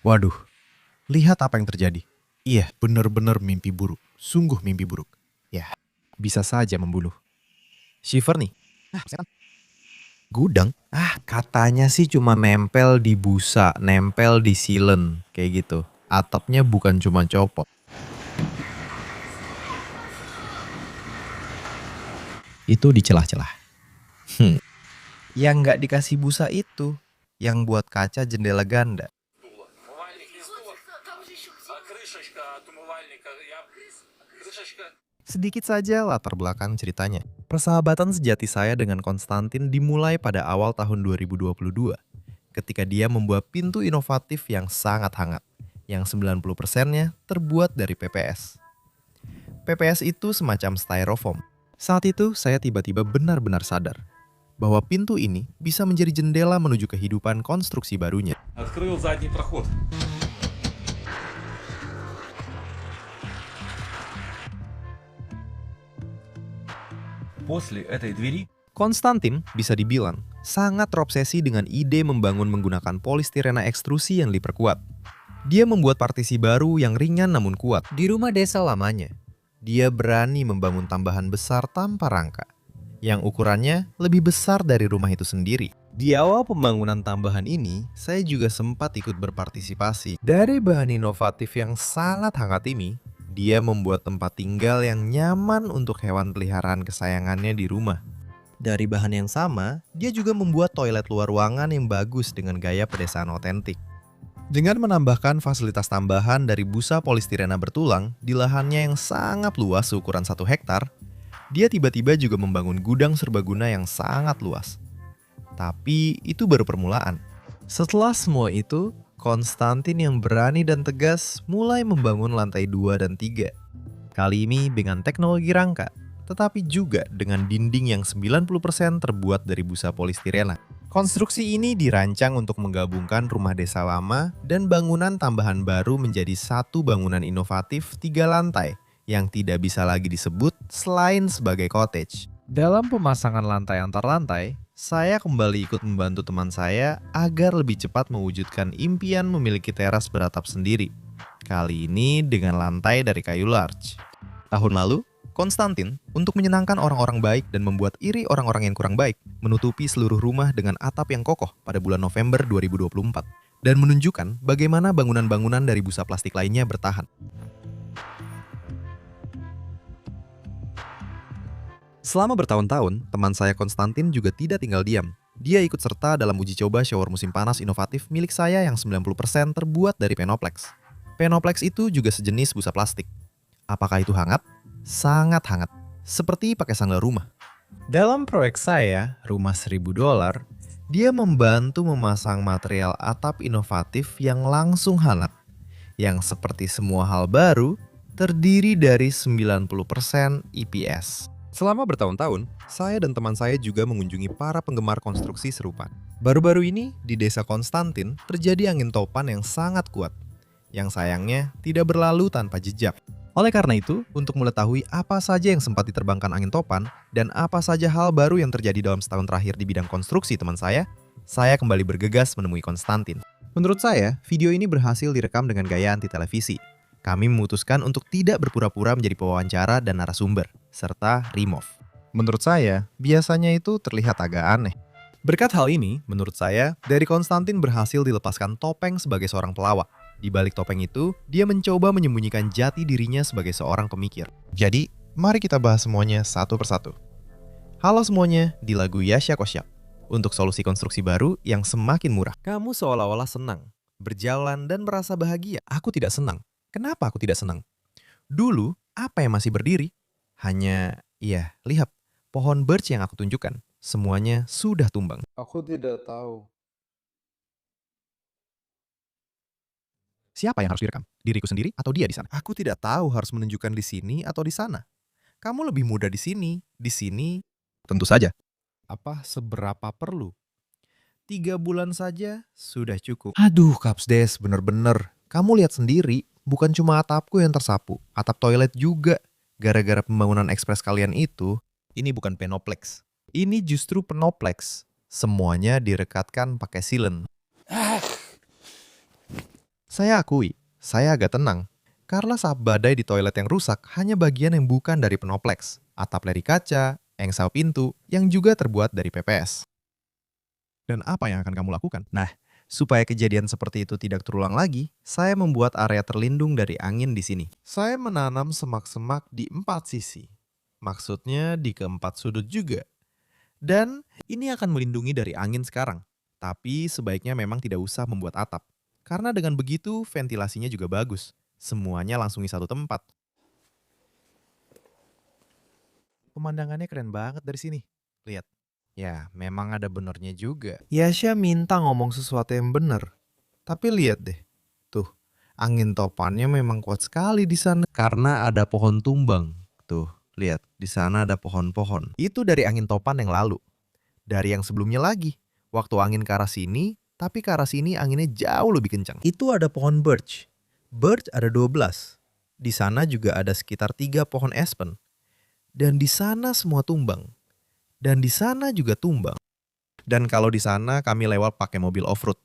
Waduh, lihat apa yang terjadi. Iya, benar-benar mimpi buruk. Sungguh mimpi buruk. Ya, bisa saja membunuh. Shiver nih. Setan. Gudang? Katanya sih cuma nempel di busa, nempel di silen, kayak gitu. Atapnya bukan cuma copot. Itu di celah-celah. Yang nggak dikasih busa itu, yang buat kaca jendela ganda. Умывальник из дула, а крышечка от умывальника, крышечка. Sedikit saja latar belakang ceritanya. Persahabatan sejati saya dengan Konstantin dimulai pada awal tahun 2022, ketika dia membuat pintu inovatif yang sangat hangat, yang 90%-nya terbuat dari PPS. PPS itu semacam styrofoam. Saat itu saya tiba-tiba benar-benar sadar bahwa pintu ini bisa menjadi jendela menuju kehidupan konstruksi barunya. Открыл задний проход. После этой двери Konstantin bisa dibilang sangat terobsesi dengan ide membangun menggunakan polistirena ekstrusi yang diperkuat. Dia membuat partisi baru yang ringan namun kuat. Di rumah desa lamanya, dia berani membangun tambahan besar tanpa rangka, yang ukurannya lebih besar dari rumah itu sendiri. Di awal pembangunan tambahan ini, saya juga sempat ikut berpartisipasi. Dari bahan inovatif yang sangat hangat ini, dia membuat tempat tinggal yang nyaman untuk hewan peliharaan kesayangannya di rumah. Dari bahan yang sama, dia juga membuat toilet luar ruangan yang bagus dengan gaya pedesaan otentik. Dengan menambahkan fasilitas tambahan dari busa polistirena bertulang di lahannya yang sangat luas seukuran 1 hektar, dia tiba-tiba juga membangun gudang serbaguna yang sangat luas. Tapi itu baru permulaan. Setelah semua itu, Konstantin yang berani dan tegas mulai membangun lantai 2 dan 3. Kali ini dengan teknologi rangka, tetapi juga dengan dinding yang 90% terbuat dari busa polistirena. Konstruksi ini dirancang untuk menggabungkan rumah desa lama dan bangunan tambahan baru menjadi satu bangunan inovatif 3 lantai yang tidak bisa lagi disebut selain sebagai cottage. Dalam pemasangan lantai antar lantai, saya kembali ikut membantu teman saya agar lebih cepat mewujudkan impian memiliki teras beratap sendiri. Kali ini dengan lantai dari kayu larch. Tahun lalu, Konstantin, untuk menyenangkan orang-orang baik dan membuat iri orang-orang yang kurang baik, menutupi seluruh rumah dengan atap yang kokoh pada bulan November 2024 dan menunjukkan bagaimana bangunan-bangunan dari busa plastik lainnya bertahan. Selama bertahun-tahun, teman saya Konstantin juga tidak tinggal diam. Dia ikut serta dalam uji coba shower musim panas inovatif milik saya yang 90% terbuat dari Penoplex. Penoplex itu juga sejenis busa plastik. Apakah itu hangat? Sangat hangat, seperti pakai sandal rumah. Dalam proyek saya, rumah $1.000, dia membantu memasang material atap inovatif yang langsung hangat, yang seperti semua hal baru, terdiri dari 90% EPS. Selama bertahun-tahun, saya dan teman saya juga mengunjungi para penggemar konstruksi serupa. Baru-baru ini, di desa Konstantin, terjadi angin topan yang sangat kuat, yang sayangnya tidak berlalu tanpa jejak. Oleh karena itu, untuk mengetahui apa saja yang sempat diterbangkan angin topan dan apa saja hal baru yang terjadi dalam setahun terakhir di bidang konstruksi teman saya kembali bergegas menemui Konstantin. Menurut saya, video ini berhasil direkam dengan gaya anti televisi. Kami memutuskan untuk tidak berpura-pura menjadi pewawancara dan narasumber, serta remove. Menurut saya, biasanya itu terlihat agak aneh. Berkat hal ini, menurut saya, dari Konstantin berhasil dilepaskan topeng sebagai seorang pelawak. Di balik topeng itu, dia mencoba menyembunyikan jati dirinya sebagai seorang pemikir. Jadi, mari kita bahas semuanya satu persatu. Halo semuanya, di lagu Yasha Kosyak. Untuk solusi konstruksi baru yang semakin murah. Kamu seolah-olah senang, berjalan dan merasa bahagia. Aku tidak senang. Kenapa aku tidak senang? Dulu, apa yang masih berdiri? Hanya, lihat, pohon birch yang aku tunjukkan. Semuanya sudah tumbang. Aku tidak tahu. Siapa yang harus direkam? Diriku sendiri atau dia di sana? Aku tidak tahu harus menunjukkan di sini atau di sana. Kamu lebih muda di sini. Di sini, tentu saja. Apa seberapa perlu? 3 bulan saja sudah cukup. Aduh, Kapsdes, bener-bener. Kamu lihat sendiri, bukan cuma atapku yang tersapu, atap toilet juga. Gara-gara pembangunan ekspres kalian itu, ini bukan Penoplex. Ini justru Penoplex. Semuanya direkatkan pakai silen. Saya akui, saya agak tenang. Karena saat badai di toilet yang rusak hanya bagian yang bukan dari penoplex, atap leri kaca, engsel pintu, yang juga terbuat dari PPS. Dan apa yang akan kamu lakukan? Nah, supaya kejadian seperti itu tidak terulang lagi, saya membuat area terlindung dari angin di sini. Saya menanam semak-semak di 4 sisi. Maksudnya di keempat sudut juga. Dan ini akan melindungi dari angin sekarang. Tapi sebaiknya memang tidak usah membuat atap. Karena dengan begitu ventilasinya juga bagus. Semuanya langsung di satu tempat. Pemandangannya keren banget dari sini. Lihat. Ya, memang ada benernya juga. Yasha minta ngomong sesuatu yang benar. Tapi lihat deh. Tuh, angin topannya memang kuat sekali di sana. Karena ada pohon tumbang. Tuh, lihat. Di sana ada pohon-pohon. Itu dari angin topan yang lalu. Dari yang sebelumnya lagi. Waktu angin ke arah sini, tapi ke arah sini anginnya jauh lebih kencang. Itu ada pohon birch. Birch ada 12. Di sana juga ada sekitar 3 pohon aspen. Dan di sana semua tumbang. Dan di sana juga tumbang. Dan kalau di sana kami lewat pakai mobil off-road.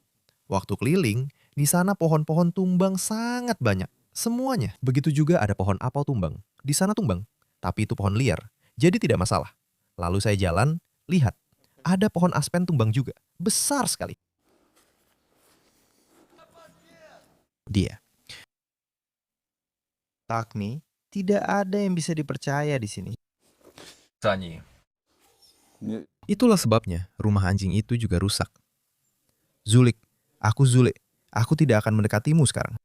Waktu keliling, di sana pohon-pohon tumbang sangat banyak. Semuanya. Begitu juga ada pohon apel tumbang. Di sana tumbang. Tapi itu pohon liar. Jadi tidak masalah. Lalu saya jalan, lihat. Ada pohon aspen tumbang juga. Besar sekali. Dia. Takmi, tidak ada yang bisa dipercaya di sini. Сани. Itulah sebabnya rumah anjing itu juga rusak. Zulik, aku Zulik. Aku tidak akan mendekatimu sekarang.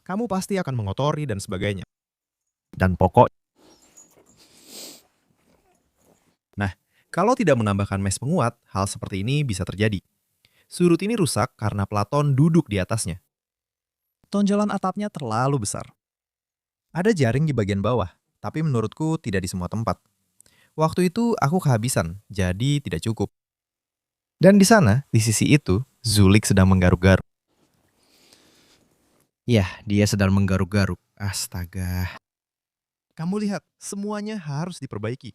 Kamu pasti akan mengotori dan sebagainya. Dan pokok. Nah, kalau tidak menambahkan mes penguat, hal seperti ini bisa terjadi. Surut ini rusak karena Platon duduk di atasnya. Tonjolan atapnya terlalu besar. Ada jaring di bagian bawah, tapi menurutku tidak di semua tempat. Waktu itu aku kehabisan, jadi tidak cukup. Dan di sana, di sisi itu, Zulik sedang menggaruk-garuk. Yah, dia sedang menggaruk-garuk. Astaga. Kamu lihat, semuanya harus diperbaiki.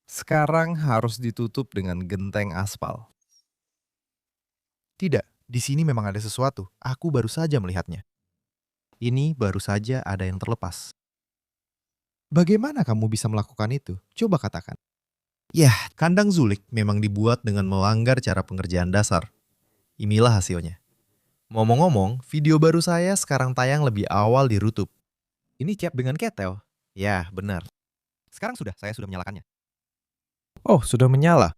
Sekarang harus ditutup dengan genteng aspal. Tidak, di sini memang ada sesuatu. Aku baru saja melihatnya. Ini baru saja ada yang terlepas. Bagaimana kamu bisa melakukan itu? Coba katakan. Yah, kandang Zulik memang dibuat dengan melanggar cara pengerjaan dasar. Inilah hasilnya. Ngomong-ngomong, video baru saya sekarang tayang lebih awal di YouTube. Ini chat dengan ketel? Ya, benar. Sekarang saya sudah menyalakannya. Oh, sudah menyala.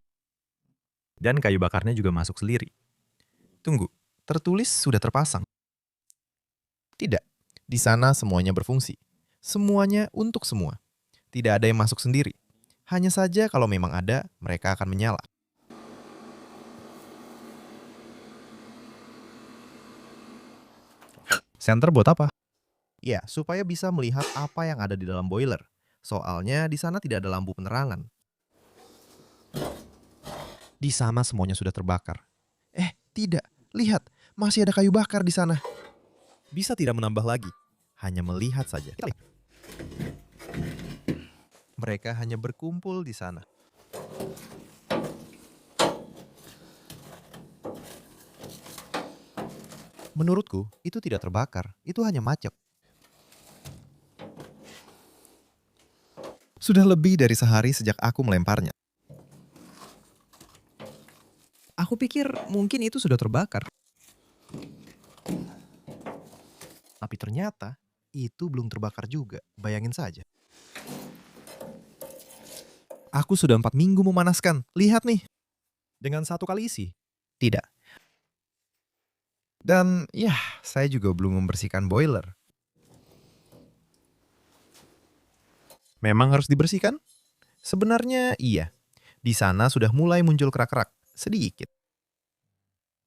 Dan kayu bakarnya juga masuk sendiri. Tunggu, tertulis sudah terpasang. Tidak, di sana semuanya berfungsi. Semuanya untuk semua. Tidak ada yang masuk sendiri. Hanya saja kalau memang ada, mereka akan menyala. Senter buat apa? Ya, supaya bisa melihat apa yang ada di dalam boiler. Soalnya di sana tidak ada lampu penerangan. Di sana semuanya sudah terbakar. Tidak. Lihat, masih ada kayu bakar di sana. Bisa tidak menambah lagi. Hanya melihat saja. Mereka hanya berkumpul di sana. Menurutku, itu tidak terbakar. Itu hanya macet. Sudah lebih dari sehari sejak aku melemparnya. Aku pikir mungkin itu sudah terbakar. Tapi ternyata itu belum terbakar juga. Bayangin saja. Aku sudah 4 minggu memanaskan. Lihat nih. Dengan 1 kali isi. Tidak. Dan ya, saya juga belum membersihkan boiler. Memang harus dibersihkan? Sebenarnya iya. Di sana sudah mulai muncul kerak-kerak. Sedikit.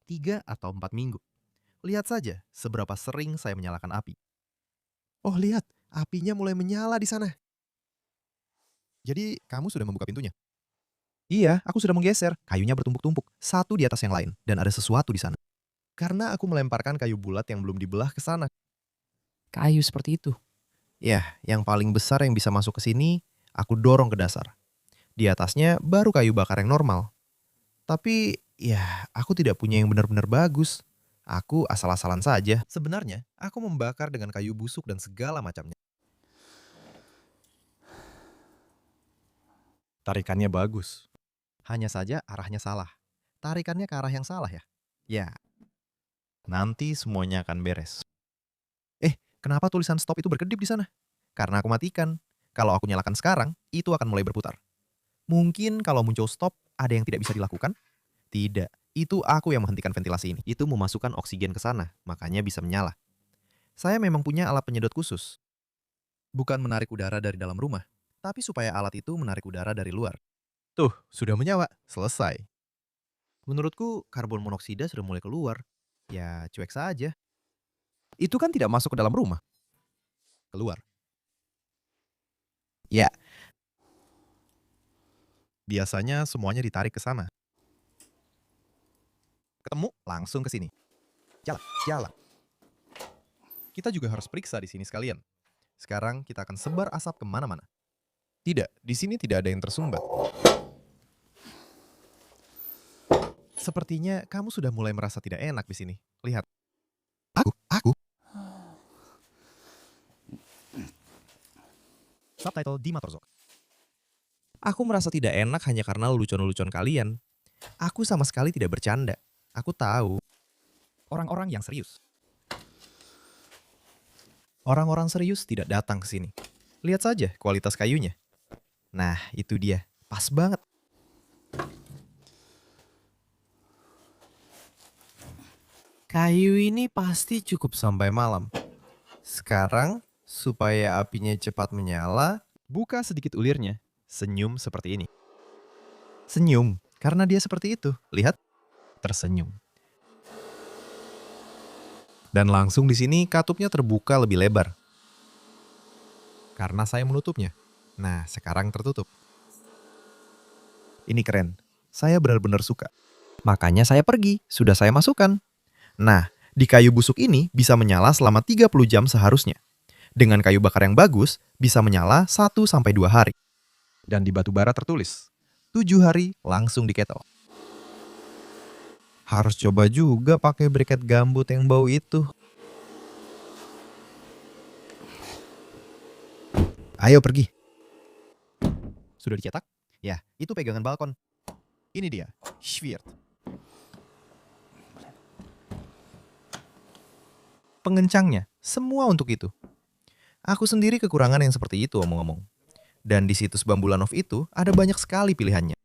3 atau 4 minggu. Lihat saja seberapa sering saya menyalakan api. Oh, lihat. Apinya mulai menyala di sana. Jadi, kamu sudah membuka pintunya? Iya, aku sudah menggeser. Kayunya bertumpuk-tumpuk, satu di atas yang lain, dan ada sesuatu di sana. Karena aku melemparkan kayu bulat yang belum dibelah ke sana. Kayu seperti itu? Ya, yang paling besar yang bisa masuk ke sini, aku dorong ke dasar. Di atasnya baru kayu bakar yang normal. Tapi, ya, aku tidak punya yang benar-benar bagus. Aku asal-asalan saja. Sebenarnya, aku membakar dengan kayu busuk dan segala macamnya. Tarikannya bagus. Hanya saja arahnya salah. Tarikannya ke arah yang salah ya? Ya, nanti semuanya akan beres. Kenapa tulisan stop itu berkedip di sana? Karena aku matikan. Kalau aku nyalakan sekarang, itu akan mulai berputar. Mungkin kalau muncul stop, ada yang tidak bisa dilakukan? Tidak, itu aku yang menghentikan ventilasi ini. Itu memasukkan oksigen ke sana, makanya bisa menyala. Saya memang punya alat penyedot khusus. Bukan menarik udara dari dalam rumah, tapi supaya alat itu menarik udara dari luar. Tuh, sudah menyala. Selesai. Menurutku, karbon monoksida sudah mulai keluar. Ya, cuek saja. Itu kan tidak masuk ke dalam rumah. Keluar. Ya. Biasanya semuanya ditarik ke sana. Ketemu, langsung ke sini. Jalan, jalan. Kita juga harus periksa di sini sekalian. Sekarang kita akan sebar asap kemana-mana. Tidak, di sini tidak ada yang tersumbat. Sepertinya kamu sudah mulai merasa tidak enak di sini. Lihat. Aku. Subtitle di Matorzok. Aku merasa tidak enak hanya karena lelucon-lelucon kalian. Aku sama sekali tidak bercanda. Aku tahu. Orang-orang yang serius. Orang-orang serius tidak datang ke sini. Lihat saja kualitas kayunya. Nah, itu dia. Pas banget. Kayu ini pasti cukup sampai malam. Sekarang, supaya apinya cepat menyala, buka sedikit ulirnya. Senyum seperti ini. Senyum, karena dia seperti itu. Lihat, tersenyum. Dan langsung di sini katupnya terbuka lebih lebar. Karena saya menutupnya. Nah, sekarang tertutup. Ini keren. Saya benar-benar suka. Makanya saya pergi, sudah saya masukkan. Nah, di kayu busuk ini bisa menyala selama 30 jam seharusnya. Dengan kayu bakar yang bagus, bisa menyala 1-2 hari. Dan di batu bara tertulis, 7 hari langsung diketel. Harus coba juga pakai briket gambut yang bau itu. Ayo pergi. Sudah dicetak? Ya, itu pegangan balkon. Ini dia, Schwirt. Pengencangnya, semua untuk itu. Aku sendiri kekurangan yang seperti itu omong-omong. Dan di situs Bambulanov itu ada banyak sekali pilihannya.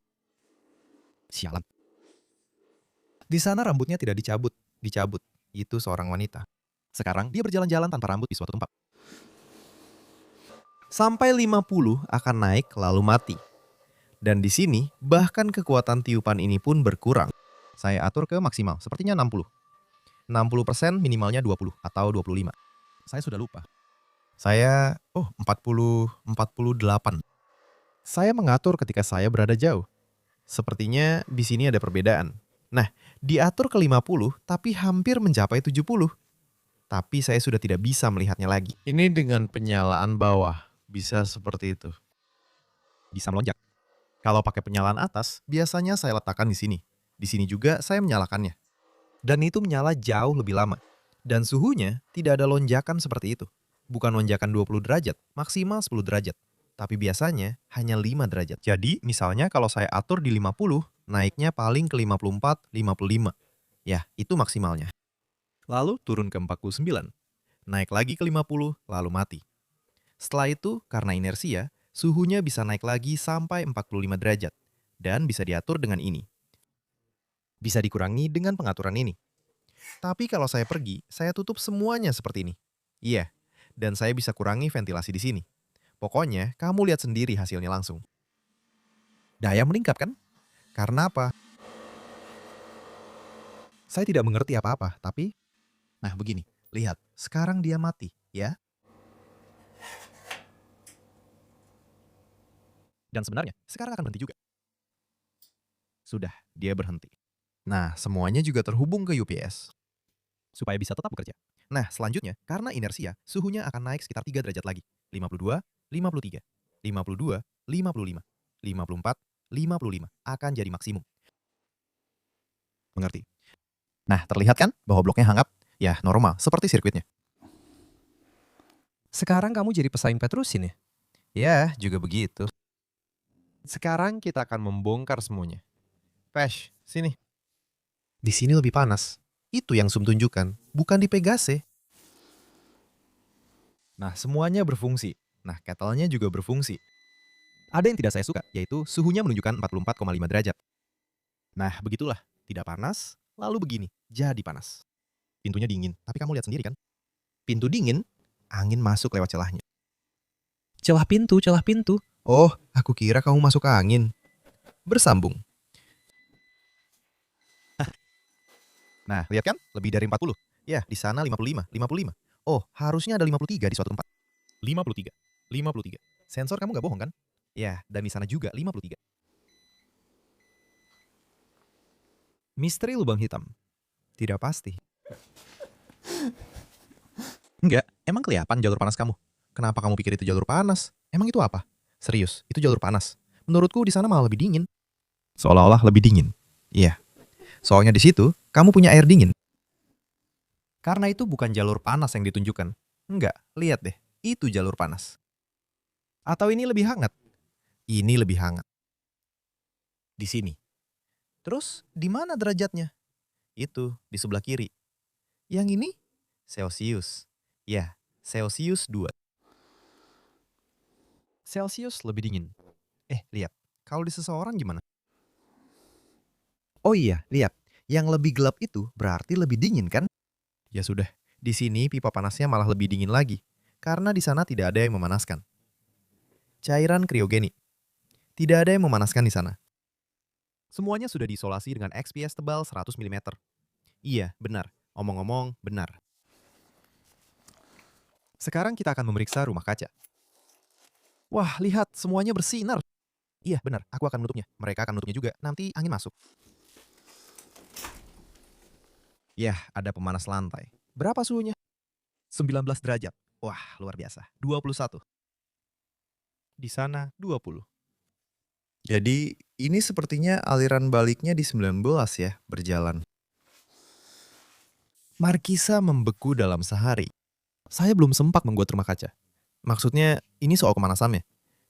Sialan. Di sana rambutnya tidak dicabut. Itu seorang wanita. Sekarang dia berjalan-jalan tanpa rambut di suatu tempat. Sampai 50 akan naik lalu mati. Dan di sini bahkan kekuatan tiupan ini pun berkurang. Saya atur ke maksimal, sepertinya 60. 60% minimalnya 20 atau 25. Saya sudah lupa. 48. Saya mengatur ketika saya berada jauh. Sepertinya di sini ada perbedaan. Nah, diatur ke 50 tapi hampir mencapai 70. Tapi saya sudah tidak bisa melihatnya lagi. Ini dengan penyalaan bawah. Bisa seperti itu. Bisa melonjak. Kalau pakai penyalaan atas, biasanya saya letakkan di sini. Di sini juga saya menyalakannya. Dan itu menyala jauh lebih lama. Dan suhunya tidak ada lonjakan seperti itu. Bukan lonjakan 20 derajat, maksimal 10 derajat. Tapi biasanya hanya 5 derajat. Jadi misalnya kalau saya atur di 50, naiknya paling ke 54, 55. Ya, itu maksimalnya. Lalu turun ke 49. Naik lagi ke 50, lalu mati. Setelah itu, karena inersia, suhunya bisa naik lagi sampai 45 derajat. Dan bisa diatur dengan ini. Bisa dikurangi dengan pengaturan ini. Tapi kalau saya pergi, saya tutup semuanya seperti ini. Iya, dan saya bisa kurangi ventilasi di sini. Pokoknya, kamu lihat sendiri hasilnya langsung. Daya meningkat kan? Karena apa? Saya tidak mengerti apa-apa, tapi... Nah, begini. Lihat, sekarang dia mati, ya? Dan sebenarnya, sekarang akan berhenti juga. Sudah, dia berhenti. Nah, semuanya juga terhubung ke UPS. Supaya bisa tetap bekerja. Nah, selanjutnya, karena inersia, suhunya akan naik sekitar 3 derajat lagi. 52, 53, 52, 55, 54, 55 akan jadi maksimum. Mengerti? Nah, terlihat kan bahwa bloknya hangat? Ya, normal, seperti sirkuitnya. Sekarang kamu jadi pesaing Petrusin ya? Ya, juga begitu. Sekarang kita akan membongkar semuanya. Pesh, sini. Di sini lebih panas. Itu yang Zoom tunjukkan, bukan di Pegase. Nah, semuanya berfungsi. Nah, kettle-nya juga berfungsi. Ada yang tidak saya suka, yaitu suhunya menunjukkan 44,5 derajat. Nah, begitulah. Tidak panas, lalu begini, jadi panas. Pintunya dingin, tapi kamu lihat sendiri kan? Pintu dingin, angin masuk lewat celahnya. Celah pintu, celah pintu. Oh, aku kira kamu masuk ke angin. Bersambung. Nah, lihat kan? Lebih dari 40. Ya, di sana 55, 55. Oh, harusnya ada 53 di suatu tempat. 53, 53. Sensor kamu nggak bohong kan? Ya, dan di sana juga 53. Misteri lubang hitam. Tidak pasti. Enggak, emang kelihatan jalur panas kamu? Kenapa kamu pikir itu jalur panas? Emang itu apa? Serius, itu jalur panas. Menurutku di sana malah lebih dingin. Seolah-olah lebih dingin. Iya. Soalnya di situ, kamu punya air dingin. Karena itu bukan jalur panas yang ditunjukkan. Enggak, lihat deh. Itu jalur panas. Atau ini lebih hangat? Ini lebih hangat. Di sini. Terus, di mana derajatnya? Itu, di sebelah kiri. Yang ini? Celsius. Ya, Celsius 2. Celsius lebih dingin. Lihat. Kalau di seseorang gimana? Oh iya, lihat. Yang lebih gelap itu berarti lebih dingin kan? Ya sudah. Di sini pipa panasnya malah lebih dingin lagi. Karena di sana tidak ada yang memanaskan. Cairan kriogeni. Tidak ada yang memanaskan di sana. Semuanya sudah diisolasi dengan XPS tebal 100 mm. Iya, benar. Omong-omong, benar. Sekarang kita akan memeriksa rumah kaca. Wah, lihat, semuanya bersinar. Iya, benar. Aku akan menutupnya. Mereka akan menutupnya juga. Nanti angin masuk. Yah, ada pemanas lantai. Berapa suhunya? 19 derajat. Wah, luar biasa. 21. Di sana 20. Jadi, ini sepertinya aliran baliknya di 19 ya, berjalan. Markisa membeku dalam sehari. Saya belum sempat membuat rumah kaca. Maksudnya, ini soal kemanasannya.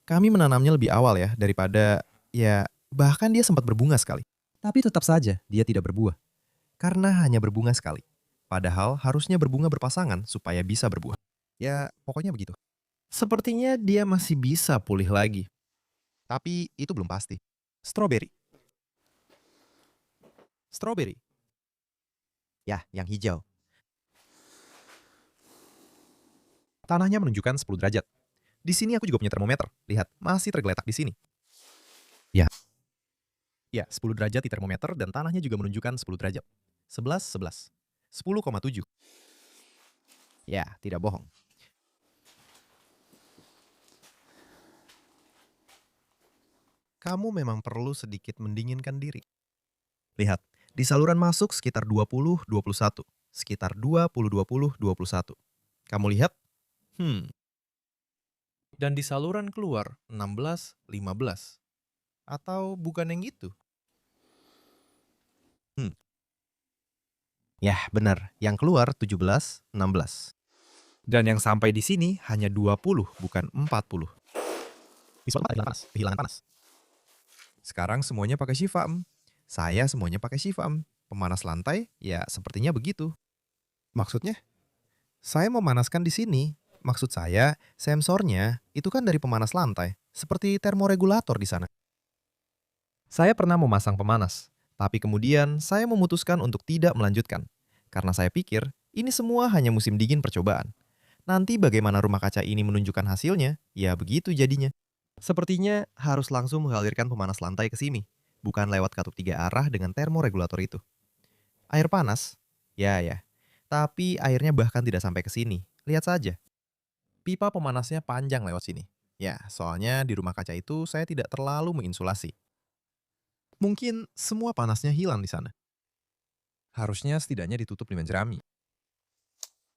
Kami menanamnya lebih awal ya, daripada, ya, bahkan dia sempat berbunga sekali. Tapi tetap saja, dia tidak berbuah. Karena hanya berbunga sekali. Padahal harusnya berbunga berpasangan supaya bisa berbuah. Ya, pokoknya begitu. Sepertinya dia masih bisa pulih lagi. Tapi itu belum pasti. Strawberry. Strawberry. Ya, yang hijau. Tanahnya menunjukkan 10 derajat. Di sini aku juga punya termometer. Lihat, masih tergeletak di sini. Ya. Ya, 10 derajat di termometer dan tanahnya juga menunjukkan 10 derajat. 11, 11. 10,7. Ya, tidak bohong. Kamu memang perlu sedikit mendinginkan diri. Lihat, di saluran masuk sekitar 20, 21. Sekitar 20, 20, 21. Kamu lihat? Dan di saluran keluar 16, 15. Atau bukan yang itu? Yah, benar. Yang keluar 17, 16. Dan yang sampai di sini hanya 20, bukan 40. Visual kehilangan panas. Kehilangan panas. Sekarang semuanya pakai Shifam. Saya semuanya pakai Shifam. Pemanas lantai, ya sepertinya begitu. Maksudnya? Saya memanaskan di sini. Maksud saya, sensornya itu kan dari pemanas lantai. Seperti termoregulator di sana. Saya pernah memasang pemanas. Tapi kemudian saya memutuskan untuk tidak melanjutkan. Karena saya pikir, ini semua hanya musim dingin percobaan. Nanti bagaimana rumah kaca ini menunjukkan hasilnya, ya begitu jadinya. Sepertinya harus langsung mengalirkan pemanas lantai ke sini, bukan lewat katup 3 arah dengan termoregulator itu. Air panas? Ya. Tapi airnya bahkan tidak sampai ke sini. Lihat saja. Pipa pemanasnya panjang lewat sini. Ya, soalnya di rumah kaca itu saya tidak terlalu menginsulasi. Mungkin semua panasnya hilang di sana. Harusnya setidaknya ditutup dengan jerami.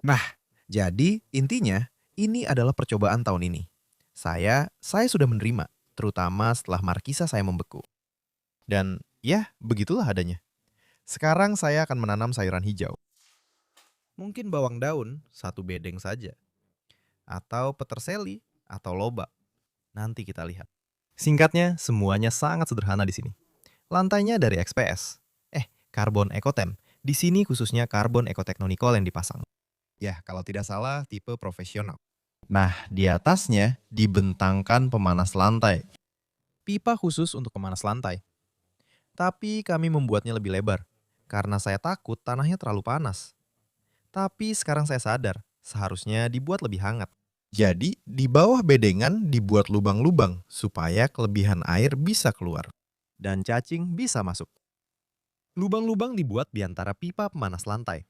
Nah, jadi intinya ini adalah percobaan tahun ini. Saya sudah menerima, terutama setelah Markisa saya membeku. Dan ya, begitulah adanya. Sekarang saya akan menanam sayuran hijau. Mungkin bawang daun, satu bedeng saja. Atau peterseli, atau lobak. Nanti kita lihat. Singkatnya, semuanya sangat sederhana di sini. Lantainya dari XPS. Carbon Ecothem. Di sini khususnya karbon ekoteknonikol yang dipasang. Ya, kalau tidak salah, tipe profesional. Nah, di atasnya dibentangkan pemanas lantai. Pipa khusus untuk pemanas lantai. Tapi kami membuatnya lebih lebar, karena saya takut tanahnya terlalu panas. Tapi sekarang saya sadar, seharusnya dibuat lebih hangat. Jadi, di bawah bedengan dibuat lubang-lubang supaya kelebihan air bisa keluar. Dan cacing bisa masuk. Lubang-lubang dibuat di antara pipa pemanas lantai.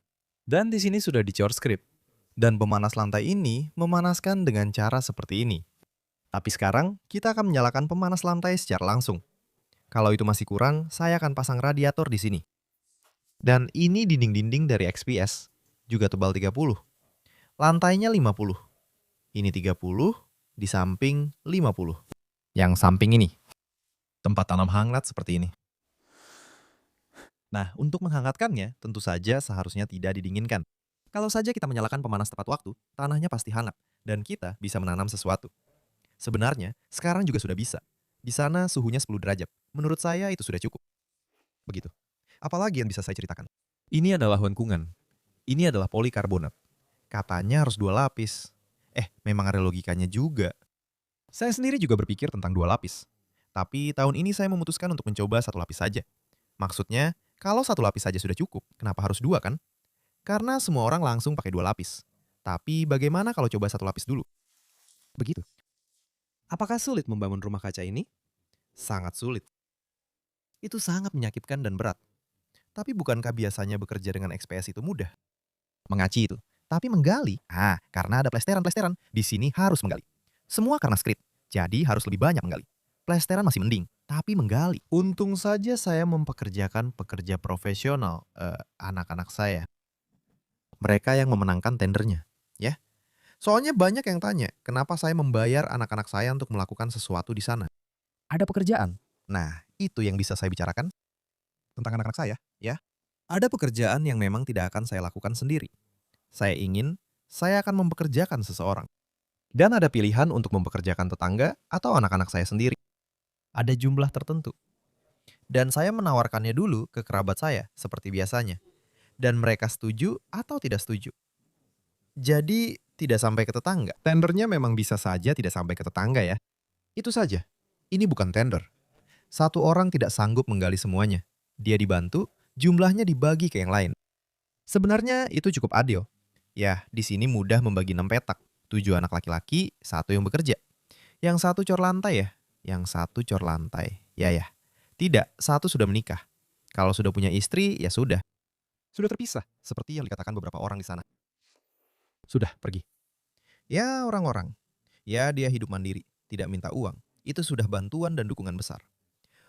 Dan di sini sudah dicor script. Dan pemanas lantai ini memanaskan dengan cara seperti ini. Tapi sekarang kita akan menyalakan pemanas lantai secara langsung. Kalau itu masih kurang, saya akan pasang radiator di sini. Dan ini dinding-dinding dari XPS, juga tebal 30. Lantainya 50. Ini 30, di samping 50. Yang samping ini. Tempat tanam hangat seperti ini. Nah, untuk menghangatkannya, tentu saja seharusnya tidak didinginkan. Kalau saja kita menyalakan pemanas tepat waktu, tanahnya pasti hangat, dan kita bisa menanam sesuatu. Sebenarnya, sekarang juga sudah bisa. Di sana suhunya 10 derajat. Menurut saya itu sudah cukup. Begitu. Apalagi yang bisa saya ceritakan? Ini adalah lengkungan. Ini adalah polikarbonat. Katanya harus 2 lapis. Memang ada logikanya juga. Saya sendiri juga berpikir tentang 2 lapis. Tapi tahun ini saya memutuskan untuk mencoba 1 lapis saja. Maksudnya, kalau 1 lapis saja sudah cukup, kenapa harus 2 kan? Karena semua orang langsung pakai 2 lapis. Tapi bagaimana kalau coba 1 lapis dulu? Begitu. Apakah sulit membangun rumah kaca ini? Sangat sulit. Itu sangat menyakitkan dan berat. Tapi bukankah biasanya bekerja dengan XPS itu mudah? Mengaci itu. Tapi menggali, karena ada plesteran-plesteran, di sini harus menggali. Semua karena skrip, jadi harus lebih banyak menggali. Plesteran masih mending, tapi menggali. Untung saja saya mempekerjakan pekerja profesional, anak-anak saya. Mereka yang memenangkan tendernya, ya. Soalnya banyak yang tanya, kenapa saya membayar anak-anak saya untuk melakukan sesuatu di sana. Ada pekerjaan. Nah, itu yang bisa saya bicarakan tentang anak-anak saya, ya. Ada pekerjaan yang memang tidak akan saya lakukan sendiri. Saya akan mempekerjakan seseorang. Dan ada pilihan untuk mempekerjakan tetangga atau anak-anak saya sendiri. Ada jumlah tertentu. Dan saya menawarkannya dulu ke kerabat saya, seperti biasanya. Dan mereka setuju atau tidak setuju. Jadi, tidak sampai ke tetangga. Tendernya memang bisa saja tidak sampai ke tetangga ya. Itu saja. Ini bukan tender. Satu orang tidak sanggup menggali semuanya. Dia dibantu, jumlahnya dibagi ke yang lain. Sebenarnya itu cukup adil. Ya, di sini mudah membagi 6 petak. 7 anak laki-laki, 1 yang bekerja. Yang 1 cor lantai ya. Yang 1 cor lantai. Ya. Tidak, 1 sudah menikah. Kalau sudah punya istri, ya sudah. Sudah terpisah, seperti yang dikatakan beberapa orang di sana. Sudah pergi. Ya, orang-orang. Ya, dia hidup mandiri, tidak minta uang. Itu sudah bantuan dan dukungan besar.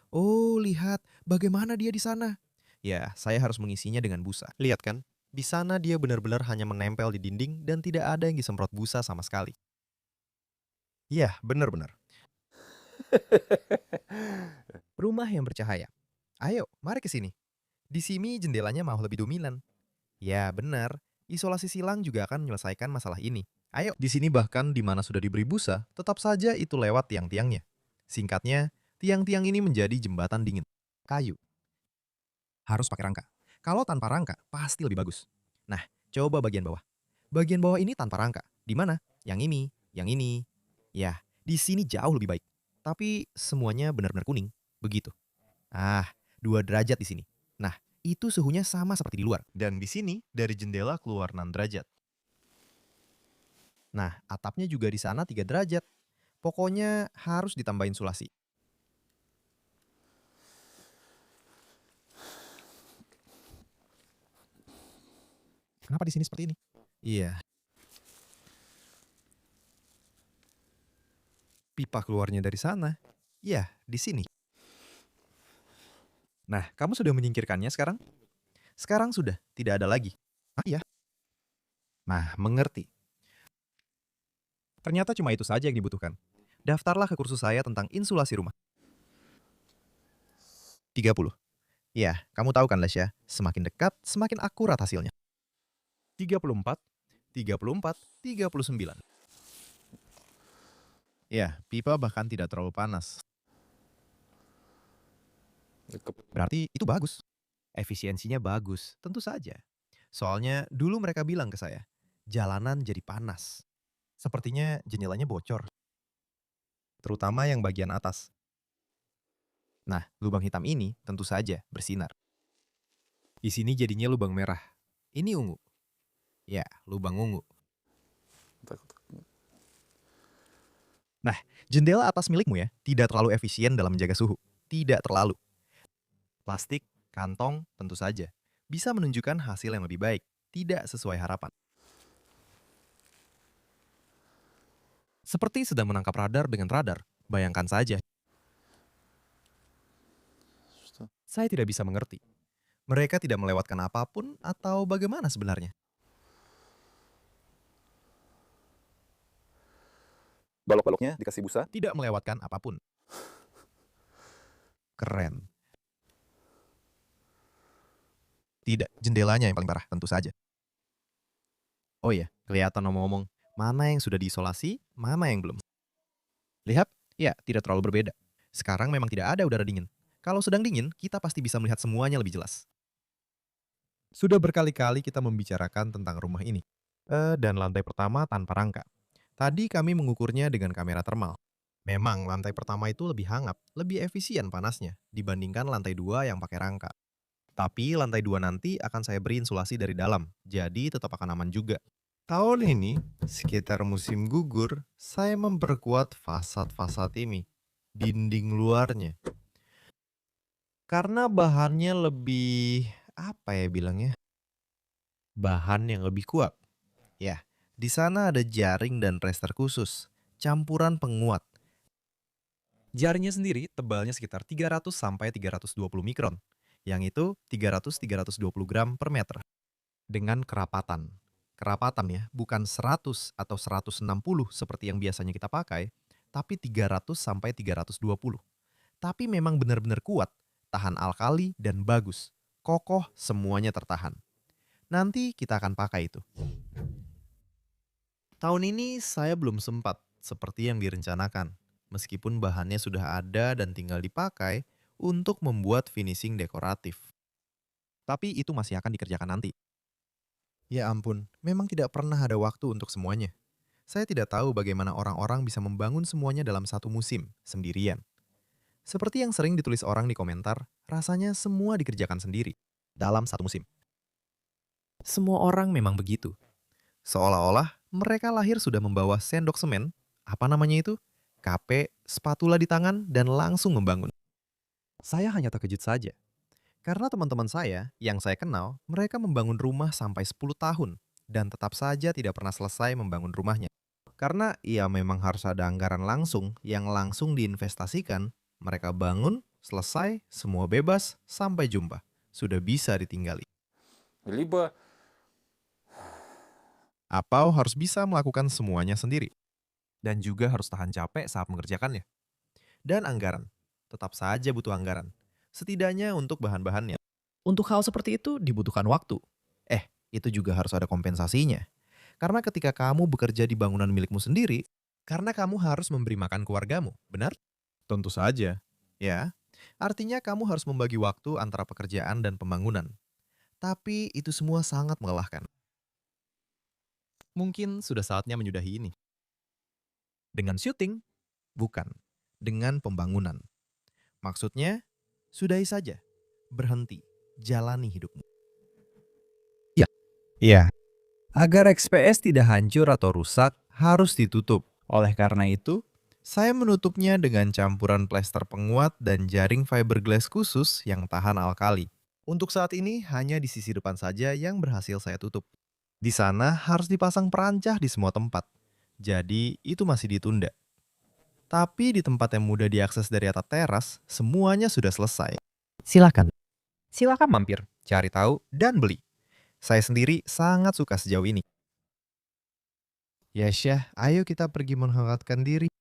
Oh, lihat bagaimana dia di sana. Ya, saya harus mengisinya dengan busa. Lihat kan? Di sana dia benar-benar hanya menempel di dinding dan tidak ada yang disemprot busa sama sekali. Ya, benar-benar. Rumah yang bercahaya. Ayo, mari ke sini. Di sini jendelanya mau lebih dominan. Ya, benar. Isolasi silang juga akan menyelesaikan masalah ini. Ayo, di sini bahkan di mana sudah diberi busa, tetap saja itu lewat tiang-tiangnya. Singkatnya, tiang-tiang ini menjadi jembatan dingin. Kayu. Harus pakai rangka. Kalau tanpa rangka, pasti lebih bagus. Nah, coba bagian bawah. Bagian bawah ini tanpa rangka. Di mana? Yang ini, yang ini. Ya, di sini jauh lebih baik. Tapi semuanya benar-benar kuning. Begitu. 2 derajat di sini. Nah, itu suhunya sama seperti di luar. Dan di sini, dari jendela keluar 6 derajat. Nah, atapnya juga di sana 3 derajat. Pokoknya harus ditambahin insulasi. Kenapa di sini seperti ini? Iya. Pipa keluarnya dari sana. Iya, di sini. Nah, kamu sudah menyingkirkannya sekarang? Sekarang sudah, tidak ada lagi. Iya. Nah, mengerti. Ternyata cuma itu saja yang dibutuhkan. Daftarlah ke kursus saya tentang insulasi rumah. 30. Ya, kamu tahu kan Lasya, semakin dekat, semakin akurat hasilnya. 34. 34, 39. Ya, pipa bahkan tidak terlalu panas. Berarti itu bagus. Efisiensinya bagus, tentu saja. Soalnya dulu mereka bilang ke saya, jalanan jadi panas. Sepertinya jendelanya bocor. Terutama yang bagian atas. Nah, lubang hitam ini tentu saja bersinar. Di sini jadinya lubang merah. Ini ungu. Ya, lubang ungu. Nah, jendela atas milikmu ya, tidak terlalu efisien dalam menjaga suhu. Tidak terlalu. Plastik, kantong, tentu saja. Bisa menunjukkan hasil yang lebih baik, tidak sesuai harapan. Seperti sedang menangkap radar dengan radar, bayangkan saja. Saya tidak bisa mengerti. Mereka tidak melewatkan apapun atau bagaimana sebenarnya? Balok-baloknya dikasih busa. Tidak melewatkan apapun. Keren. Tidak, jendelanya yang paling parah, tentu saja. Oh iya, kelihatan ngomong-ngomong, mana yang sudah diisolasi, mana yang belum. Lihat, ya tidak terlalu berbeda. Sekarang memang tidak ada udara dingin. Kalau sedang dingin, kita pasti bisa melihat semuanya lebih jelas. Sudah berkali-kali kita membicarakan tentang rumah ini. Dan lantai pertama tanpa rangka. Tadi kami mengukurnya dengan kamera termal. Memang lantai pertama itu lebih hangat, lebih efisien panasnya dibandingkan lantai 2 yang pakai rangka. Tapi lantai 2 nanti akan saya beri insulasi dari dalam, jadi tetap akan aman juga. Tahun ini, sekitar musim gugur, saya memperkuat fasad-fasad ini, dinding luarnya. Karena bahannya lebih, apa ya bilangnya? Bahan yang lebih kuat. Ya, di sana ada jaring dan rester khusus, campuran penguat. Jaringnya sendiri tebalnya sekitar 300 sampai 320 mikron. Yang itu 300-320 gram per meter. Dengan kerapatan. Kerapatan ya, bukan 100 atau 160 seperti yang biasanya kita pakai, tapi 300 sampai 320. Tapi memang benar-benar kuat, tahan alkali dan bagus. Kokoh, semuanya tertahan. Nanti kita akan pakai itu. Tahun ini saya belum sempat seperti yang direncanakan. Meskipun bahannya sudah ada dan tinggal dipakai untuk membuat finishing dekoratif. Tapi itu masih akan dikerjakan nanti. Ya ampun, memang tidak pernah ada waktu untuk semuanya. Saya tidak tahu bagaimana orang-orang bisa membangun semuanya dalam satu musim, sendirian. Seperti yang sering ditulis orang di komentar, rasanya semua dikerjakan sendiri, dalam satu musim. Semua orang memang begitu. Seolah-olah mereka lahir sudah membawa sendok semen, apa namanya itu? KP, spatula di tangan, dan langsung membangun. Saya hanya terkejut saja. Karena teman-teman saya yang saya kenal, mereka membangun rumah sampai 10 tahun dan tetap saja tidak pernah selesai membangun rumahnya. Karena ya memang harus ada anggaran langsung yang langsung diinvestasikan, mereka bangun, selesai, semua bebas, sampai jumpa. Sudah bisa ditinggali. Libah. Atau harus bisa melakukan semuanya sendiri. Dan juga harus tahan capek saat mengerjakannya. Dan anggaran. Tetap saja butuh anggaran. Setidaknya untuk bahan-bahannya. Untuk hal seperti itu dibutuhkan waktu. Itu juga harus ada kompensasinya. Karena ketika kamu bekerja di bangunan milikmu sendiri, karena kamu harus memberi makan keluargamu, benar? Tentu saja. Ya, artinya kamu harus membagi waktu antara pekerjaan dan pembangunan. Tapi itu semua sangat melelahkan. Mungkin sudah saatnya menyudahi ini. Dengan syuting? Bukan. Dengan pembangunan. Maksudnya, sudahi saja. Berhenti. Jalani hidupmu. Ya. Agar XPS tidak hancur atau rusak, harus ditutup. Oleh karena itu, saya menutupnya dengan campuran plester penguat dan jaring fiberglass khusus yang tahan alkali. Untuk saat ini, hanya di sisi depan saja yang berhasil saya tutup. Di sana harus dipasang perancah di semua tempat. Jadi, itu masih ditunda. Tapi di tempat yang mudah diakses dari atas teras, semuanya sudah selesai. Silakan mampir, cari tahu, dan beli. Saya sendiri sangat suka sejauh ini. Ya Syah, ayo kita pergi menghangatkan diri.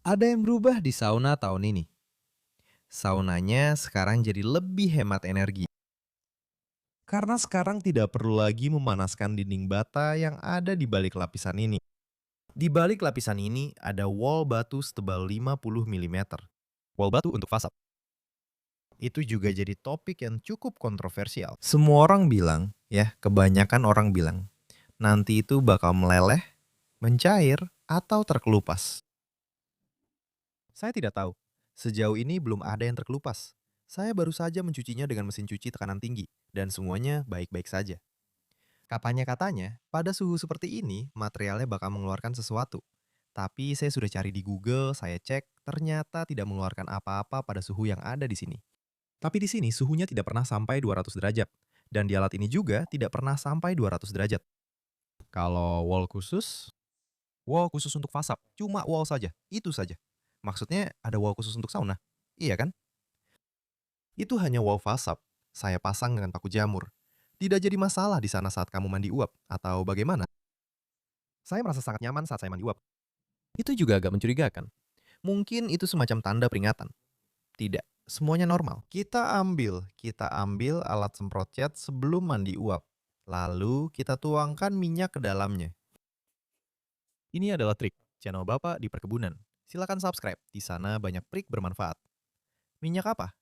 Ada yang berubah di sauna tahun ini. Saunanya sekarang jadi lebih hemat energi. Karena sekarang tidak perlu lagi memanaskan dinding bata yang ada di balik lapisan ini. Di balik lapisan ini ada wall batu setebal 50 mm. Wall batu untuk fasad. Itu juga jadi topik yang cukup kontroversial. Semua orang bilang, kebanyakan orang bilang, nanti itu bakal meleleh, mencair, atau terkelupas. Saya tidak tahu. Sejauh ini belum ada yang terkelupas. Saya baru saja mencucinya dengan mesin cuci tekanan tinggi, dan semuanya baik-baik saja. Katanya, pada suhu seperti ini, materialnya bakal mengeluarkan sesuatu. Tapi saya sudah cari di Google, saya cek, ternyata tidak mengeluarkan apa-apa pada suhu yang ada di sini. Tapi di sini suhunya tidak pernah sampai 200 derajat. Dan di alat ini juga tidak pernah sampai 200 derajat. Kalau wall khusus untuk fasad. Cuma wall saja, itu saja. Maksudnya ada wall khusus untuk sauna. Iya kan? Itu hanya wall fasad. Saya pasang dengan paku jamur. Tidak jadi masalah di sana saat kamu mandi uap, atau bagaimana? Saya merasa sangat nyaman saat saya mandi uap. Itu juga agak mencurigakan. Mungkin itu semacam tanda peringatan. Tidak, semuanya normal. Kita ambil alat semprot cat sebelum mandi uap. Lalu kita tuangkan minyak ke dalamnya. Ini adalah trik channel Bapak di Perkebunan. Silakan subscribe, di sana banyak trik bermanfaat. Minyak apa?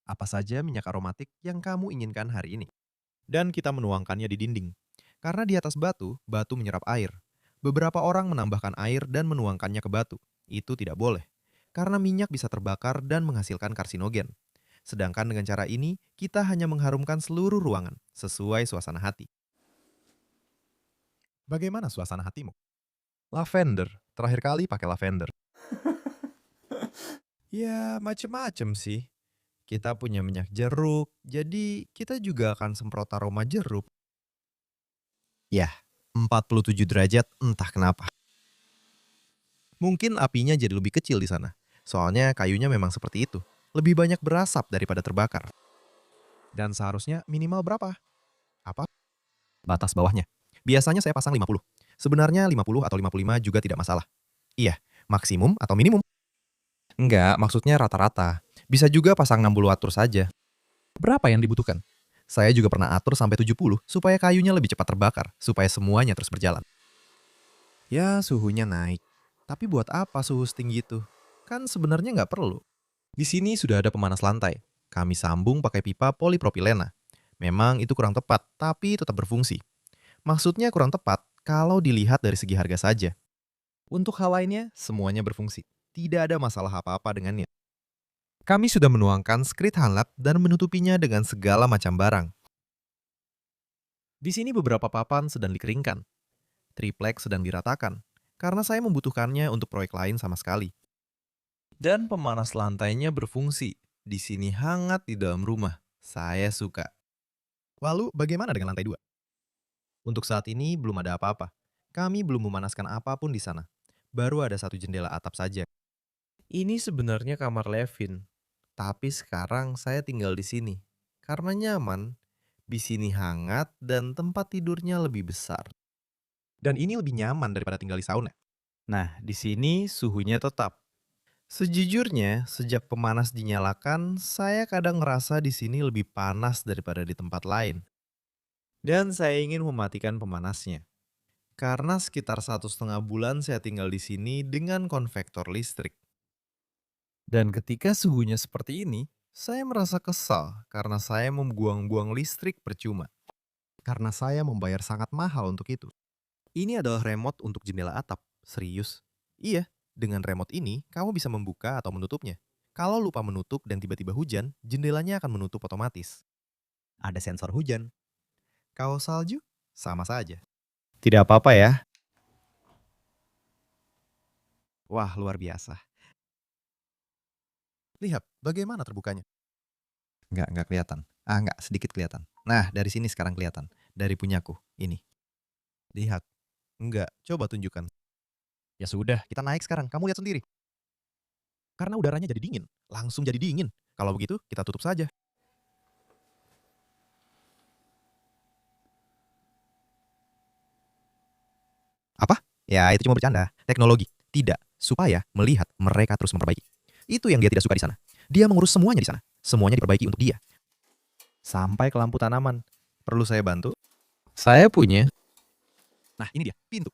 Apa saja minyak aromatik yang kamu inginkan hari ini. Dan kita menuangkannya di dinding. Karena di atas batu menyerap air. Beberapa orang menambahkan air dan menuangkannya ke batu. Itu tidak boleh. Karena minyak bisa terbakar dan menghasilkan karsinogen. Sedangkan dengan cara ini, kita hanya mengharumkan seluruh ruangan, sesuai suasana hati. Bagaimana suasana hatimu? Lavender. Terakhir kali pakai lavender. Ya, macem-macem sih. Kita punya minyak jeruk, jadi kita juga akan semprot aroma jeruk. Ya, 47 derajat entah kenapa. Mungkin apinya jadi lebih kecil di sana. Soalnya kayunya memang seperti itu. Lebih banyak berasap daripada terbakar. Dan seharusnya minimal berapa? Apa? Batas bawahnya. Biasanya saya pasang 50. Sebenarnya 50 atau 55 juga tidak masalah. Iya, maksimum atau minimum? Enggak, maksudnya rata-rata. Bisa juga pasang 60 atur saja. Berapa yang dibutuhkan? Saya juga pernah atur sampai 70 supaya kayunya lebih cepat terbakar, supaya semuanya terus berjalan. Ya, suhunya naik. Tapi buat apa suhu setinggi itu? Kan sebenarnya nggak perlu. Di sini sudah ada pemanas lantai. Kami sambung pakai pipa polipropilena. Memang itu kurang tepat, tapi tetap berfungsi. Maksudnya kurang tepat kalau dilihat dari segi harga saja. Untuk hal lainnya, semuanya berfungsi. Tidak ada masalah apa-apa dengannya. Kami sudah menuangkan skrit hangat dan menutupinya dengan segala macam barang. Di sini beberapa papan sedang dikeringkan. Triplek sedang diratakan, karena saya membutuhkannya untuk proyek lain sama sekali. Dan pemanas lantainya berfungsi. Di sini hangat di dalam rumah. Saya suka. Lalu bagaimana dengan lantai 2? Untuk saat ini belum ada apa-apa. Kami belum memanaskan apapun di sana. Baru ada satu jendela atap saja. Ini sebenarnya kamar Levin. Tapi sekarang saya tinggal di sini. Karena nyaman, di sini hangat dan tempat tidurnya lebih besar. Dan ini lebih nyaman daripada tinggal di sauna. Nah, di sini suhunya tetap. Sejujurnya, sejak pemanas dinyalakan, saya kadang ngerasa di sini lebih panas daripada di tempat lain. Dan saya ingin mematikan pemanasnya. Karena sekitar 1,5 bulan saya tinggal di sini dengan konvektor listrik. Dan ketika suhunya seperti ini, saya merasa kesal karena saya membuang-buang listrik percuma. Karena saya membayar sangat mahal untuk itu. Ini adalah remote untuk jendela atap. Serius? Iya, dengan remote ini kamu bisa membuka atau menutupnya. Kalau lupa menutup dan tiba-tiba hujan, jendelanya akan menutup otomatis. Ada sensor hujan. Kalau salju, sama saja. Tidak apa-apa ya. Wah, luar biasa. Lihat, bagaimana terbukanya. Nggak kelihatan. Nggak, sedikit kelihatan. Nah, dari sini sekarang kelihatan. Dari punyaku, ini. Lihat. Enggak, coba tunjukkan. Ya sudah, kita naik sekarang. Kamu lihat sendiri. Karena udaranya jadi dingin. Langsung jadi dingin. Kalau begitu, kita tutup saja. Apa? Ya, itu cuma bercanda. Teknologi. Tidak. Supaya melihat mereka terus memperbaiki. Itu yang dia tidak suka di sana. Dia mengurus semuanya di sana. Semuanya diperbaiki untuk dia. Sampai ke lampu tanaman. Perlu saya bantu? Saya punya. Nah, ini dia, pintu.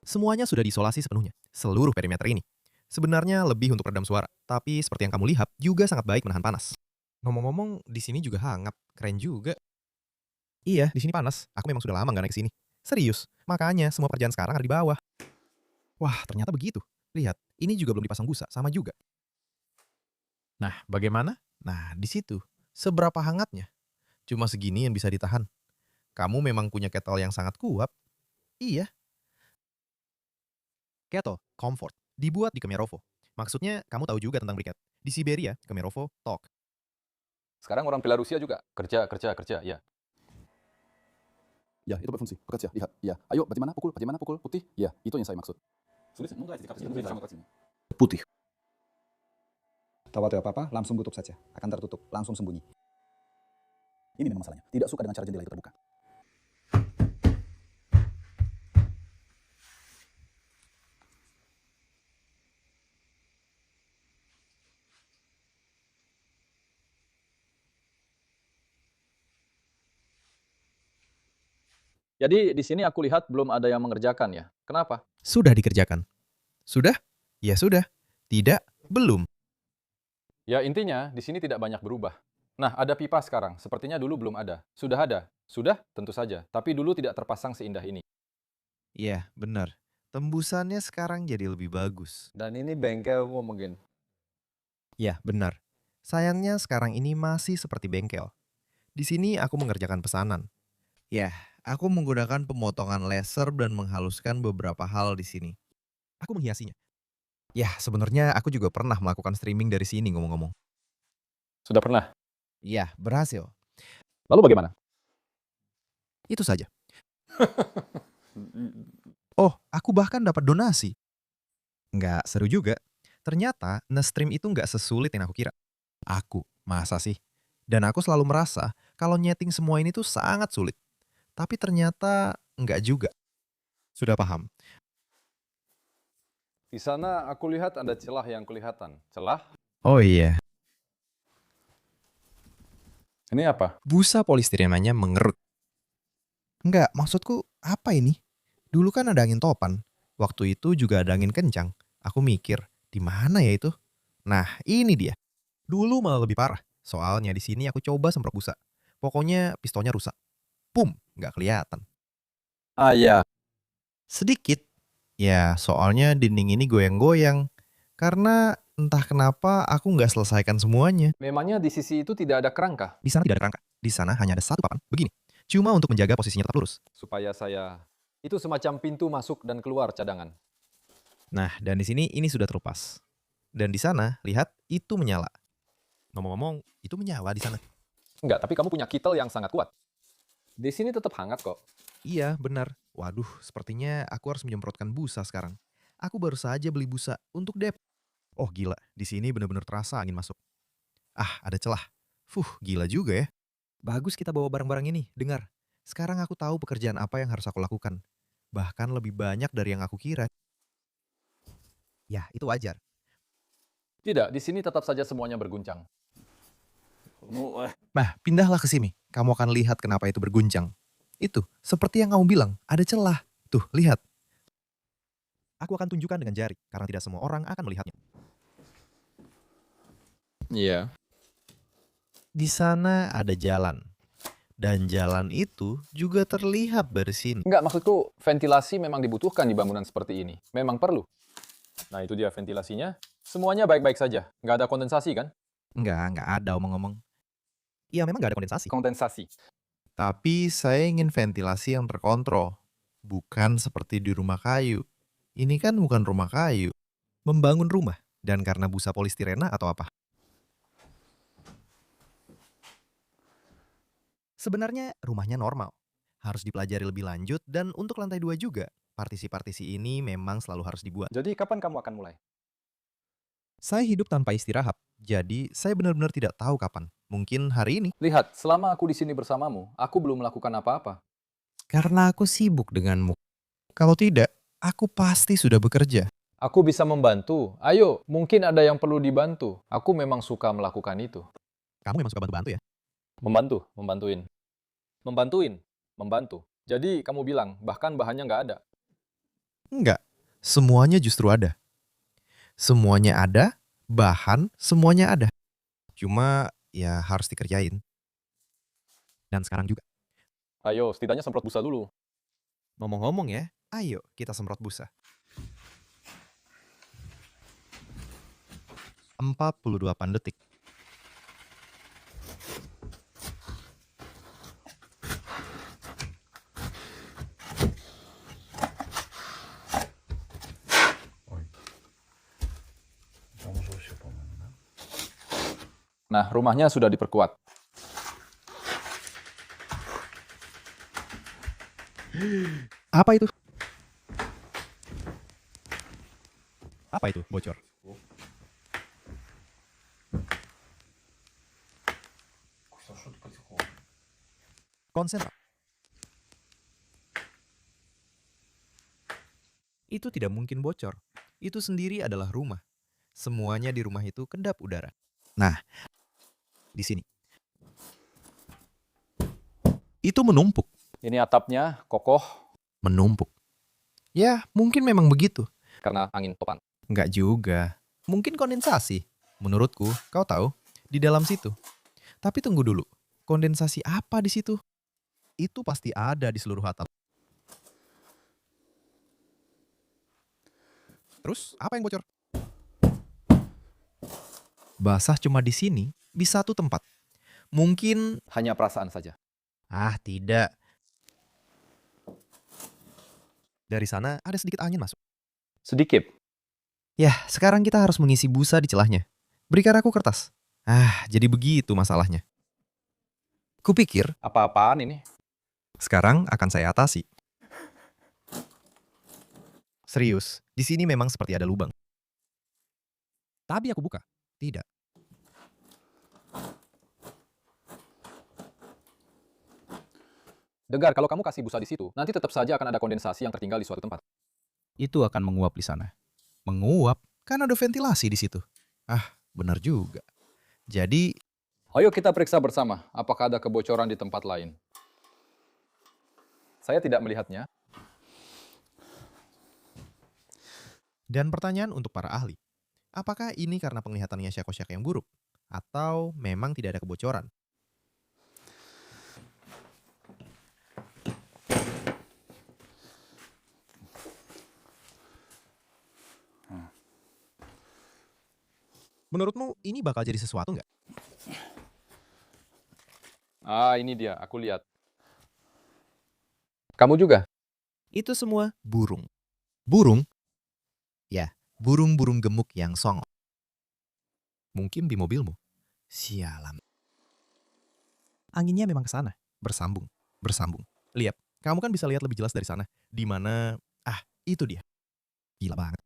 Semuanya sudah diisolasi sepenuhnya. Seluruh perimeter ini. Sebenarnya lebih untuk redam suara, tapi seperti yang kamu lihat, juga sangat baik menahan panas. Ngomong-ngomong, di sini juga hangat. Keren juga. Iya, di sini panas. Aku memang sudah lama nggak naik ke sini. Serius, makanya semua pekerjaan sekarang ada di bawah. Wah, ternyata begitu. Lihat, ini juga belum dipasang busa, sama juga. Nah, bagaimana? Nah, di situ. Seberapa hangatnya? Cuma segini yang bisa ditahan. Kamu memang punya kettle yang sangat kuat. Iya. Kettle, comfort, dibuat di Kemerovo. Maksudnya, kamu tahu juga tentang briket. Di Siberia, Kemerovo, talk. Sekarang orang Belarusia juga kerja, ya. Ya, itu berfungsi. Bekerja, lihat. Ya, ayo, bagaimana pukul, putih. Ya, itu yang saya maksud. Putih. Tahu ada apa-apa, langsung tutup saja. Akan tertutup, langsung sembunyi. Ini memang masalahnya. Tidak suka dengan cara jendela itu terbuka. Jadi di sini aku lihat belum ada yang mengerjakan ya. Kenapa? Sudah dikerjakan. Sudah? Ya sudah. Tidak? Belum. Ya intinya di sini tidak banyak berubah. Nah, ada pipa sekarang. Sepertinya dulu belum ada. Sudah ada? Sudah? Tentu saja. Tapi dulu tidak terpasang seindah ini. Iya, benar. Tembusannya sekarang jadi lebih bagus. Dan ini bengkel mungkin. Ya, benar. Sayangnya sekarang ini masih seperti bengkel. Di sini aku mengerjakan pesanan. Ya, aku menggunakan pemotongan laser dan menghaluskan beberapa hal di sini. Aku menghiasinya. Ya, sebenarnya aku juga pernah melakukan streaming dari sini ngomong-ngomong. Sudah pernah? Ya, berhasil. Lalu bagaimana? Itu saja. Oh, aku bahkan dapat donasi. Nggak seru juga. Ternyata nge-stream itu nggak sesulit yang aku kira. Aku, masa sih? Dan aku selalu merasa kalau nyeting semua ini tuh sangat sulit. Tapi ternyata nggak juga. Sudah paham? Di sana aku lihat ada celah yang kelihatan. Celah? Oh iya. Ini apa? Busa polistirenanya mengerut. Enggak, maksudku apa ini? Dulu kan ada angin topan. Waktu itu juga ada angin kencang. Aku mikir, di mana ya itu? Nah, ini dia. Dulu malah lebih parah. Soalnya di sini aku coba semprot busa. Pokoknya pistolnya rusak. Pum, nggak kelihatan. Ah ya. Sedikit. Ya, soalnya dinding ini goyang-goyang. Karena entah kenapa aku nggak selesaikan semuanya. Memangnya di sisi itu tidak ada kerangka? Di sana tidak ada kerangka. Di sana hanya ada satu papan, begini. Cuma untuk menjaga posisinya tetap lurus. Supaya saya... Itu semacam pintu masuk dan keluar cadangan. Nah, dan di sini ini sudah terupas. Dan di sana, lihat, itu menyala. Ngomong-ngomong, itu menyala di sana. Enggak, tapi kamu punya kittel yang sangat kuat. Di sini tetap hangat kok. Iya, benar. Waduh, sepertinya aku harus menyemprotkan busa sekarang. Aku baru saja beli busa untuk dep. Oh gila, di sini benar-benar terasa angin masuk. Ah, ada celah. Gila juga ya. Bagus kita bawa barang-barang ini, dengar. Sekarang aku tahu pekerjaan apa yang harus aku lakukan. Bahkan lebih banyak dari yang aku kira. Ya, itu wajar. Tidak, di sini tetap saja semuanya berguncang. Nah, pindahlah ke sini. Kamu akan lihat kenapa itu berguncang. Itu, seperti yang kamu bilang, ada celah. Tuh, lihat. Aku akan tunjukkan dengan jari, karena tidak semua orang akan melihatnya. Iya. Di sana ada jalan. Dan jalan itu juga terlihat dari sini. Enggak, maksudku ventilasi memang dibutuhkan di bangunan seperti ini. Memang perlu. Nah, itu dia ventilasinya. Semuanya baik-baik saja. Nggak ada kondensasi kan? Nggak ada omong-omong. Iya, memang nggak ada kondensasi. Kondensasi. Tapi saya ingin ventilasi yang terkontrol. Bukan seperti di rumah kayu. Ini kan bukan rumah kayu. Membangun rumah. Dan karena busa polistirena atau apa? Sebenarnya rumahnya normal. Harus dipelajari lebih lanjut dan untuk lantai 2 juga. Partisi-partisi ini memang selalu harus dibuat. Jadi kapan kamu akan mulai? Saya hidup tanpa istirahat. Jadi saya benar-benar tidak tahu kapan. Mungkin hari ini. Lihat, selama aku di sini bersamamu, aku belum melakukan apa-apa. Karena aku sibuk denganmu. Kalau tidak, aku pasti sudah bekerja. Aku bisa membantu. Ayo, mungkin ada yang perlu dibantu. Aku memang suka melakukan itu. Kamu memang suka bantu-bantu ya? Membantuin. Membantu. Jadi kamu bilang, bahkan bahannya nggak ada. Enggak, semuanya justru ada. Semuanya ada, bahan semuanya ada. Cuma ya harus dikerjain. Dan sekarang juga. Ayo, setidaknya semprot busa dulu. Ngomong-ngomong ya, ayo kita semprot busa. 48 detik. Nah, rumahnya sudah diperkuat. Apa itu? Apa itu? Bocor. Konsen. Itu tidak mungkin bocor. Itu sendiri adalah rumah. Semuanya di rumah itu kedap udara. Nah, di sini. Itu menumpuk. Ini atapnya kokoh Menumpuk. Ya, mungkin memang begitu. karena angin topan. Enggak juga. Mungkin kondensasi. Menurutku, kau tahu, di dalam situ. Tapi tunggu dulu. Kondensasi apa di situ? Itu pasti ada di seluruh atap. Terus, apa yang bocor? Basah cuma di sini, di satu tempat. Mungkin... Hanya perasaan saja. Ah, tidak. Dari sana ada sedikit angin masuk. Sedikit. Yah, sekarang kita harus mengisi busa di celahnya. Berikan aku kertas. Ah, jadi begitu masalahnya. Kupikir, Apa-apaan ini? sekarang akan saya atasi. Serius, di sini memang seperti ada lubang. Tapi aku buka. Tidak. Dengar, kalau kamu kasih busa di situ, nanti tetap saja akan ada kondensasi yang tertinggal di suatu tempat. Itu akan menguap di sana. Menguap, kan ada ventilasi di situ. Ah, benar juga. Jadi, Ayo kita periksa bersama, apakah ada kebocoran di tempat lain. Saya tidak melihatnya. dan pertanyaan untuk para ahli. Apakah ini karena penglihatannya Syak-Syak yang buruk? Atau memang tidak ada kebocoran? Menurutmu ini bakal jadi sesuatu nggak? Ah, ini dia, aku lihat. Kamu juga? Itu semua burung. Burung? Ya, burung-burung gemuk yang songong. Mungkin di mobilmu. Sialan. Anginnya memang ke sana. Bersambung. Bersambung. Lihat, kamu kan bisa lihat lebih jelas dari sana. Di mana... Ah, itu dia. Gila banget.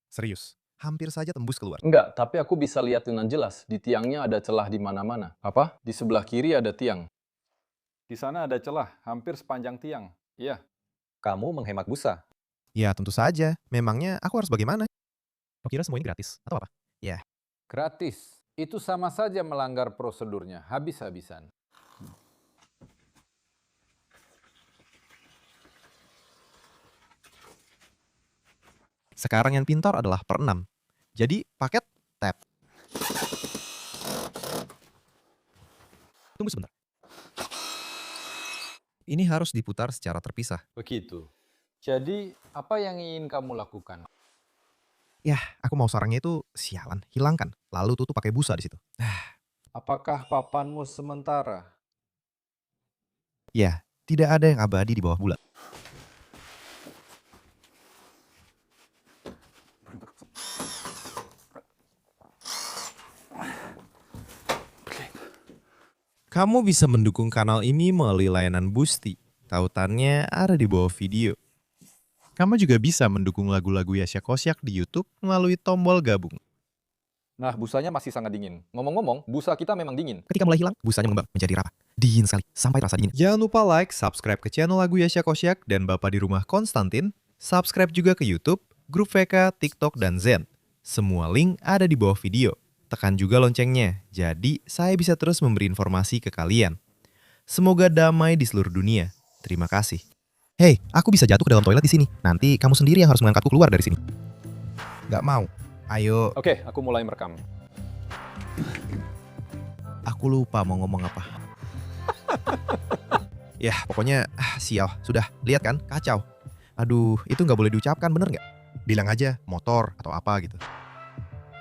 Serius, hampir saja tembus keluar. Enggak, tapi aku bisa lihat dengan jelas. Di tiangnya ada celah di mana-mana. Apa? Di sebelah kiri ada tiang. Di sana ada celah, hampir sepanjang tiang. Iya. Kamu menghemat busa. Ya, tentu saja. Memangnya aku harus bagaimana? Kau kira semua ini gratis? Atau apa? Gratis. Itu sama saja melanggar prosedurnya, habis-habisan. Sekarang yang pintar adalah per 6. Jadi, paket tap. Tunggu sebentar. Ini harus diputar secara terpisah. Begitu. Jadi, apa yang ingin kamu lakukan? Yah, aku mau sarangnya itu sialan, hilangkan. Lalu tutup pakai busa di situ. Apakah papanmu sementara? Ya, tidak ada yang abadi di bawah bulan. Kamu bisa mendukung kanal ini melalui layanan Boosty. Tautannya ada di bawah video. Kamu juga bisa mendukung lagu-lagu Syak-Syak di YouTube melalui tombol gabung. Nah, busanya masih sangat dingin. Ngomong-ngomong, busa kita memang dingin. Ketika mulai hilang, busanya mengembang menjadi rapat. Dingin sekali, sampai terasa dingin. Jangan lupa like, subscribe ke channel lagu Syak-Syak dan Bapak di Rumah Konstantin. Subscribe juga ke YouTube grup VK, TikTok, dan Zen. Semua link ada di bawah video. Tekan juga loncengnya, jadi saya bisa terus memberi informasi ke kalian. Semoga damai di seluruh dunia. Terima kasih. Hei, aku bisa jatuh ke dalam toilet di sini. Nanti kamu sendiri yang harus mengangkatku keluar dari sini. Gak mau. Ayo, Oke, aku mulai merekam. aku lupa mau ngomong apa. Ya, pokoknya sial. Sudah, lihat kan? Kacau. Aduh, itu nggak boleh diucapkan, bener nggak? Bilang aja motor atau apa gitu.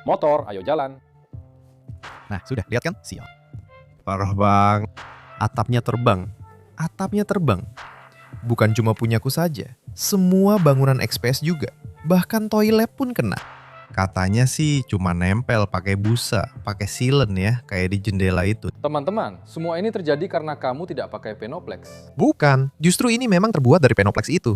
Motor, ayo jalan. Nah, sudah, lihat kan? Sial. Parah bang. Atapnya terbang. Atapnya terbang. Bukan cuma punyaku saja. Semua bangunan XPS juga. Bahkan toilet pun kena. Katanya sih cuma nempel pakai busa, pakai silen ya, kayak di jendela itu. Teman-teman, semua ini terjadi karena kamu tidak pakai Penoplex. Bukan, justru ini memang terbuat dari Penoplex itu.